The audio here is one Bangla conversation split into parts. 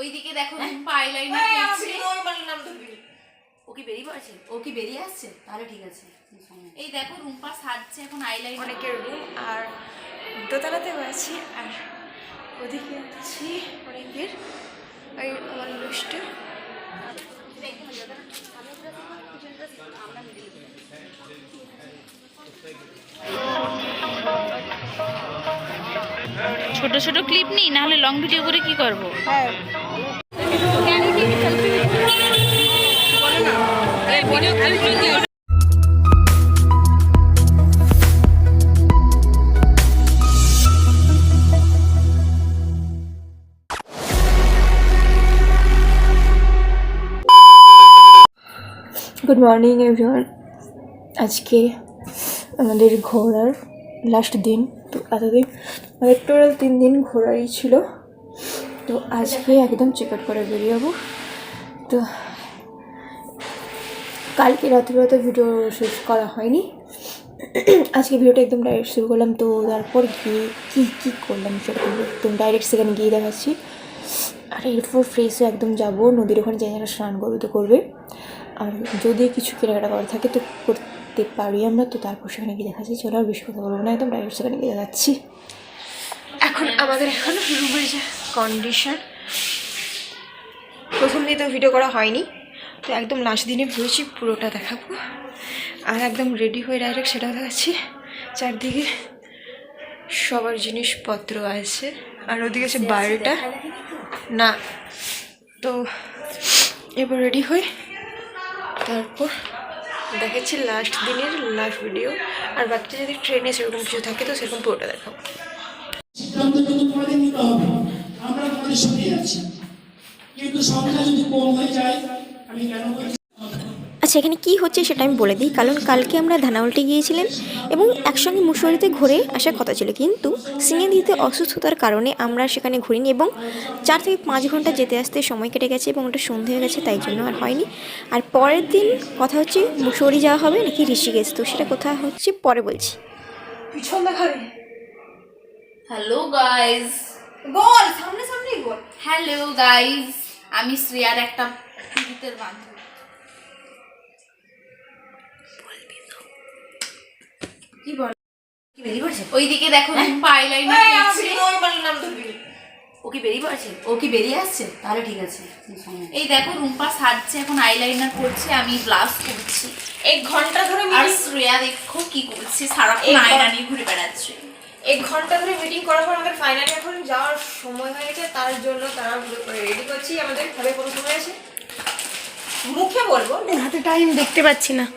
ওইদিকে দেখো রুম্পা আইলাইনার করছে। ও কি বেরিয়ে পড়েছে? ও কি বেরিয়ে আসছে? তাহলে ঠিক আছে। এই দেখো রুম্পা সাজছে এখন আইলাইনার। অনেকের রুম আর দোতলাতেও আছি আর ওদিকে আছি অনেকের ওই আমার লুষ্টে। ছোট ছোট ক্লিপ নিই, নাহলে লং ভিডিও করে কি করব? হ্যাঁ গুড মর্নিং এভরিওয়ান। আজকে আমাদের ঘোরার লাস্ট দিন। তো এতদিন আমাদের টোটাল 3 দিন ঘোরারই ছিল। তো আজকে একদম চেক আউট করে বেরিয়ে যাবো। তো কালকে রাত্রিবেলা ভিডিও শেষ করা হয়নি, আজকে ভিডিওটা একদম ডাইরেক্ট শুরু করলাম। তো তারপর গিয়ে কী করলাম সেরকম একদম ডাইরেক্ট সেখানে গিয়ে দেখাচ্ছি। আর এরপর ফ্রেশ হয়ে একদম যাবো নদীর ওখানে, যাই যারা স্নান করবে তো করবে, আর যদি কিছু কেনাকাটা করা থাকে তো করতে পারি আমরা। তো তারপর সেখানে গিয়ে দেখাচ্ছি। চলো আর বেশি কথা বলবো না, একদম ডাইরেক্ট সেখানে গিয়ে দেখাচ্ছি। এখন আমাদের এখন রুমের যে কন্ডিশন, প্রথম দিন তো ভিডিও করা হয়নি, তো একদম লাস্ট দিনে ভেবেছি পুরোটা দেখাবো। আর একদম রেডি হয়ে ডাইরেক্ট সেটাও দেখাচ্ছি। চারদিকে সবার জিনিসপত্র আছে আর ওদিকে আছে বাড়িটা না। তো এবার রেডি হই, তারপর দেখাচ্ছি লাস্ট দিনের লাস্ট ভিডিও। আর বাকিটা যদি ট্রেনে সেরকম কিছু থাকে তো সেরকম পুরোটা দেখাবো। সিদ্ধান্ত কিন্তু তোমাদের নিতে হবে। আমরা তোমাদের সঙ্গে আছি, কিন্তু সংখ্যা যদি কম হয়ে যায়, আমি কেন বলছি। আচ্ছা, এখানে কি হচ্ছে সেটা আমি বলে দিই। কারণ কালকে আমরা ধানাউলটি গিয়েছিলেন এবং একসঙ্গে মুসৌরিতে ঘুরে আসার কথা ছিল, কিন্তু সিঙ্গেদিতে অসুস্থতার কারণে আমরা সেখানে ঘুরিনি এবং 4 থেকে 5 ঘন্টা যেতে আসতে সময় কেটে গেছে এবং ওটা সন্ধে হয়ে গেছে, তাই জন্য আর হয়নি। আর পরের দিন কথা হচ্ছে মুসৌরি যাওয়া হবে নাকি ঋষিকেশ, তো সেটা কোথায় হচ্ছে পরে বলছি। পিছন দেখাবে। হ্যালো গাইজ, বল সামনে সামনেই বল। হ্যালো গাইজ, আমি শ্রেয়ার একটা প্রীতের বান্ধবী। কি বল? কি বেরিয়ে পড়েছে? ওইদিকে দেখো রুম্পা আইলাইনার করছে। ও কি বেরিয়ে পড়েছে? ও কি বেরিয়ে আসছে? তাহলে ঠিক আছে। এই দেখো রুম্পা সাজছে এখন আইলাইনার করছে, আমি ব্লাউজ করছি। 1 ঘন্টা ধরে আর শ্রেয়া দেখো কি করছে, সারাক্ষণ আয়না নিয়ে ঘুরে বেড়াচ্ছে। 1 ঘন্টা ধরে মিটিং করার পর আমাদের ফাইনালি এখন যাওয়ার সময় হয়ে গেছে। তার জন্য তারা ভিডিও করে রেডি করছি। আমাদের ভাবে কোনো সময় আছে মুখে বলবো, হাতে টাইম দেখতে পাচ্ছি না।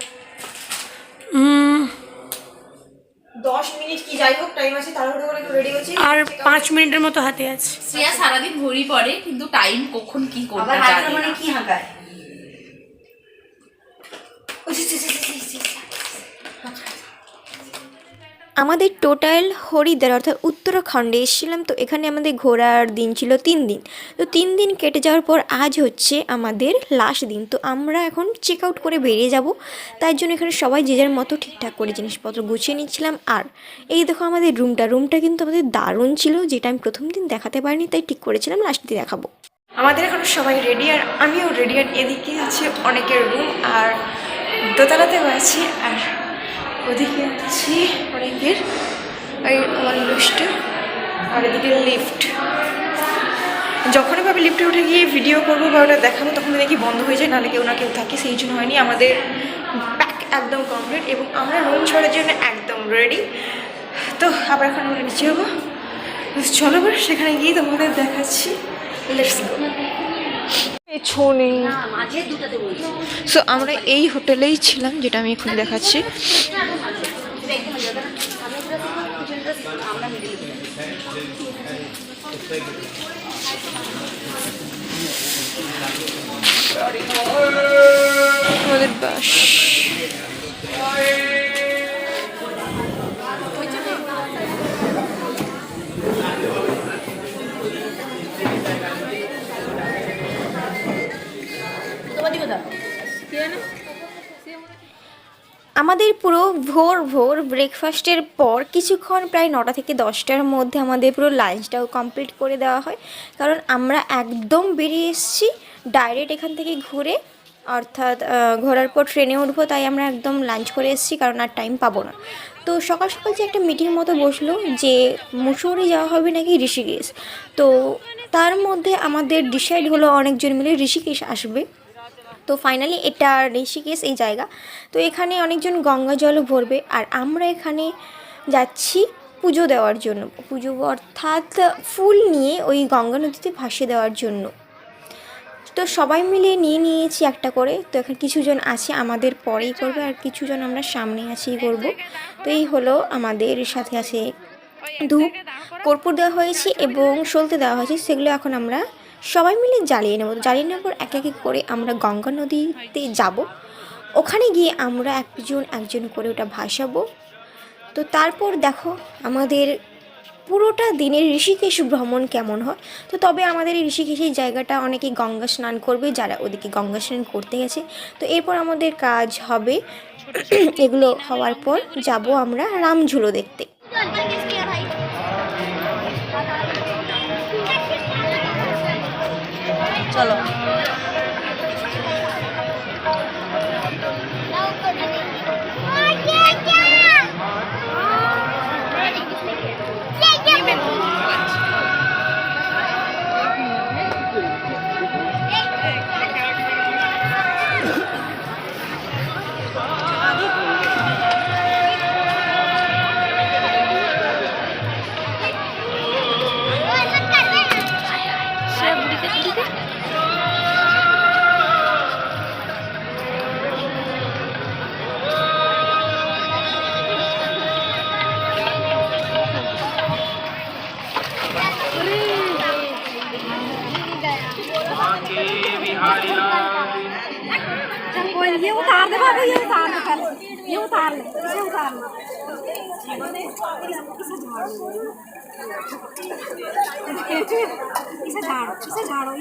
10 মিনিট কি যাই হোক টাইম আছে, তাড়াহুড়ো করে একটু রেডি হচ্ছি আর 5 মিনিটের মতো হাতে আছে। শ্রেয়া সারাদিন ঘড়ি পড়ে, কিন্তু টাইম কখন কি করবে আবার জানে হাতে মানে না। কি হাঁকায়? আমাদের টোটাল হরিদ্বার অর্থাৎ উত্তরাখণ্ডে এসেছিলাম। তো এখানে আমাদের ঘোরার দিন ছিল 3 দিন। তো 3 দিন কেটে যাওয়ার পর আজ হচ্ছে আমাদের লাস্ট দিন। তো আমরা এখন চেক আউট করে বেরিয়ে যাব, তাই জন্য এখানে সবাই যে যার মতো ঠিকঠাক করে জিনিসপত্র গুছিয়ে নিচ্ছিলাম। আর এই দেখো আমাদের রুমটা কিন্তু আমাদের দারুণ ছিল, যেটা আমি প্রথম দিন দেখাতে পারিনি, তাই ঠিক করেছিলাম লাস্ট দিন দেখাবো। আমাদের এখন সবাই রেডি আর আমিও রেডি। আর এদিকে আছে অনেকের রুম আর দোতলাতেও আছি আর ওদিকে আছি অনেকের ওই আমার লুষ্টে। আর এদিকে লিফট, যখনই ভাবে লিফটে উঠে গিয়ে ভিডিও করবো বা ওটা দেখাবো তখন দেখি বন্ধ হয়ে যায়, নাহলে কেউ না কেউ থাকে, সেই জন্য হয়নি। আমাদের প্যাক একদম কমপ্লিট এবং আমরা রুম ছাড়ার জন্য একদম রেডি। তো আবার এখন আমরা নিচে যাবো। চলো এবার সেখানে গিয়ে তোমাদের দেখাচ্ছি। Let's go. সো আমরা এই হোটেলেই ছিলাম, যেটা আমি এখানে দেখাচ্ছি। আমাদের বাস আমাদের পুরো ভোর ভোর ব্রেকফাস্টের পর কিছুক্ষণ প্রায় 9টা থেকে 10টার মধ্যে আমাদের পুরো লাঞ্চটাও কমপ্লিট করে দেওয়া হয়, কারণ আমরা একদম বেরিয়ে এসেছি ডাইরেক্ট এখান থেকে ঘুরে, অর্থাৎ ঘোরার পর ট্রেনে উঠবো, তাই আমরা একদম লাঞ্চ করে এসেছি, কারণ আর টাইম পাবো না। তো সকাল সকাল যে একটা মিটিং মতো বসলো যে মুসৌরি যাওয়া হবে নাকি ঋষিকেশ, তো তার মধ্যে আমাদের ডিসাইড হলো অনেকজন মিলে ঋষিকেশ আসবে। তো ফাইনালি এটা ঋষিকেশ এই জায়গা, তো এখানে অনেকজন গঙ্গা জলও ভরবে, আর আমরা এখানে যাচ্ছি পুজো দেওয়ার জন্য, পুজো অর্থাৎ ফুল নিয়ে ওই গঙ্গা নদীতে ভাসিয়ে দেওয়ার জন্য। তো সবাই মিলে নিয়েছি একটা করে। তো এখন কিছুজন আছে আমাদের পরেই করবে, আর কিছুজন আমরা সামনে আছেই করব। তো এই হলো আমাদের সাথে আছে ধূপ, কর্পূর দেওয়া হয়েছে এবং সলতে দেওয়া হয়েছে, সেগুলো এখন আমরা সবাই মিলে জ্বালিয়ে নেব। জ্বালিয়ে নেওয়ার পর এক এক করে আমরা গঙ্গা নদীতে যাব, ওখানে গিয়ে আমরা একজন করে ওটা ভাসাবো। তো তারপর দেখো আমাদের পুরোটা দিনের ঋষিকেশ ভ্রমণ কেমন হয়। তো তবে আমাদের এই ঋষিকেশের জায়গাটা অনেকে গঙ্গা স্নান করবে, যারা ওদিকে গঙ্গা স্নান করতে গেছে। তো এরপর আমাদের কাজ হবে এগুলো হওয়ার পর যাব আমরা রামঝুলো দেখতে। চলো ये उतार दे बाबू, ये उतार दे पहले, ये उतार ले, इसे उतार ले। इसे झाड़ो, इसे झाड़ो।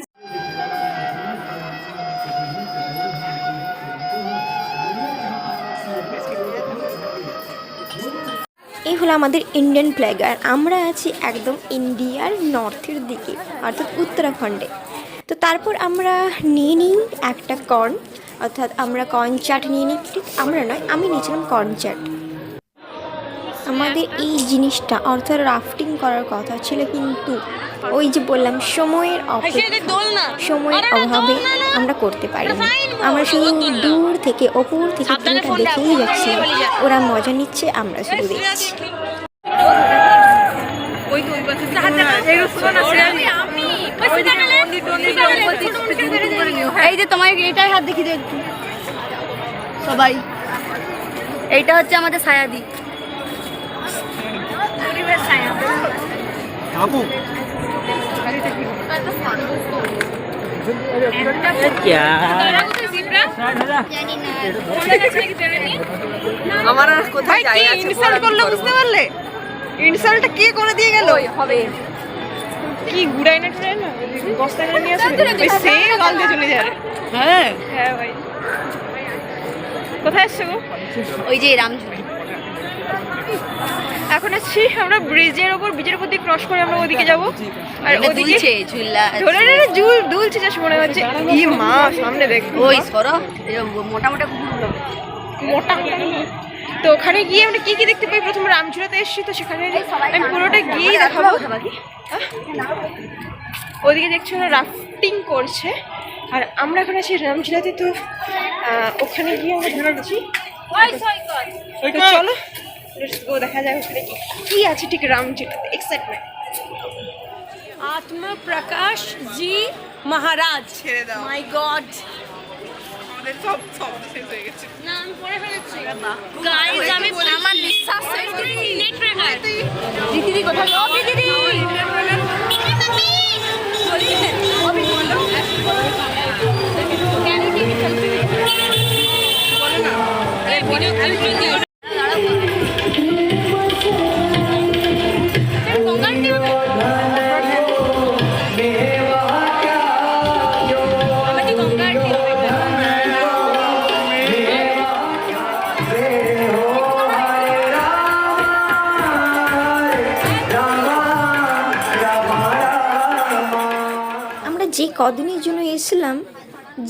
এই হলো আমাদের ইন্ডিয়ান ফ্ল্যাগ, আর আমরা আছি একদম ইন্ডিয়ার নর্থের দিকে, অর্থাৎ উত্তরাখণ্ডে। তো তারপর আমরা নিয়ে নিই একটা কর্ন, অর্থাৎ আমরা কর্ন চাট নিয়ে নিই। ঠিক আমরা নয়, আমি নিয়েছিলাম কর্ন চাট। আমাদের এই জিনিসটা অর্থাৎ রাফটিং করার কথা ছিল, কিন্তু ওই যে বললাম সময়ের অভাবে আমরা করতে পারিনি। আমরা শুধু দূর থেকে ওপর থেকে পুরোটা দেখেই যাচ্ছি, ওরা মজা নিচ্ছে, আমরা শুধু দেখছি। এই যে তোমার এটাই হাত দেখি দেখি সবাই, এইটা হচ্ছে আমাদের ছায়াদি। আমার কোথায় জায়গা আছে ইনসাল্ট করলো, বুঝতে পারলে? ইনসাল্টটা কে করে দিয়ে গেল? হবে কি গুড়াই না টুড়াই না বস্তা করে নিয়ে আসবে, ওই সেই গাল দিয়ে চলে যাবে। হ্যাঁ হ্যাঁ ভাই, কোথায় আসছো গো? ওই যে রামঝুলা। এখন আসছি আমরা ব্রিজের উপর দিয়ে ক্রস করে আমরা ওদিকে যাব, আর ওদিকে ঝুলা ধরে দুলছে যা মনে হচ্ছে। ই মা, সামনে দেখ, ওই সরো মোটা মোটা কুকুরগুলো। মোটা তো ওখানে গিয়ে আমরা কি কি দেখতে পাই? প্রথম রামঝুলাতে এসেছি, তো সেখানে আমি পুরোটা গিয়ে দেখাবো। ওদিকে দেখছো রাফটিং করছে, আর আমরা এখন আছি রামঝুলাতে। তো ওখানে গিয়ে আমরা ঘুরেছি, তো চলো লেটস গো, দেখা যাক ওখানে কি আছে ঠিক রামঝুলাতে। এক্সাইটমেন্ট। आत्मा प्रकाश जी महाराज, माय गॉड, আমাদের সব শেষ হয়ে গেছে। না আমি পড়ে ফেলেছি গাইস, আমি আমার নিঃশ্বাস শেষ করে নেট ব্রেকার। দিদি কোথায়? ও দিদি কদিনের জন্য এসেছিলাম,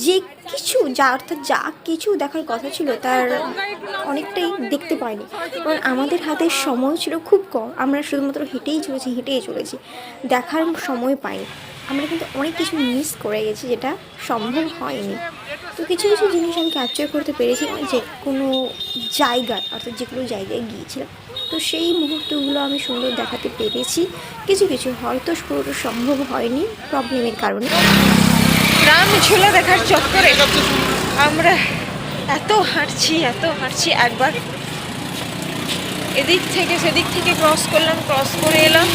যে কিছু যা অর্থাৎ যা কিছু দেখার কথা ছিল তার অনেকটাই দেখতে পাইনি, কারণ আমাদের হাতে সময় ছিল খুব কম। আমরা শুধুমাত্র হেঁটেই চলেছি, দেখার সময় পাইনি। আমরা কিন্তু অনেক কিছু মিস করে গেছি, যেটা সম্ভব হয়নি। তো কিছু কিছু জিনিস আমি ক্যাপচার করতে পেরেছি, যে কোনো জায়গায় অর্থাৎ যেগুলো জায়গায় গিয়েছিলাম, তো সেই মুহূর্তগুলো আমি সুন্দর দেখাতে পেরেছি। কিছু কিছু হয়তো পুরোটা সম্ভব হয়নি প্রবলেমের কারণে। রামঝোলা দেখার চক্করে আমরা এত হাঁটছি একবার এদিক থেকে সেদিক থেকে ক্রস করে এলাম,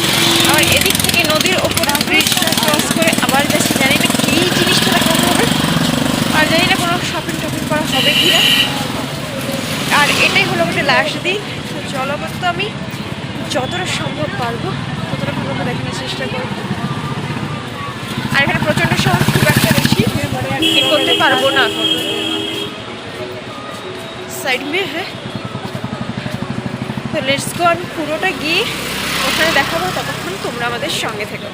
আবার এদিক থেকে নদীর ওপর ব্রিজটা ক্রস করে আবার যাচ্ছি। জানি না কী জিনিসটা দেখানো হবে, আর জানি না কোনো শপিং করা হবে কি না। আর এটাই হলো আমাদের লাস্ট দিন। তো জলপথ আমি যতটা সম্ভব পারবো ততটা ভালো দেখানোর চেষ্টা করবো। আর এখানে প্রচণ্ড শহর খুব একটা বেশি করতে পারবো না। সাইড মে হ্যাঁ, তো লেটস গো। আমি পুরোটা গিয়ে ওখানে দেখাবো, ততক্ষণ তোমরা আমাদের সঙ্গে থেকো।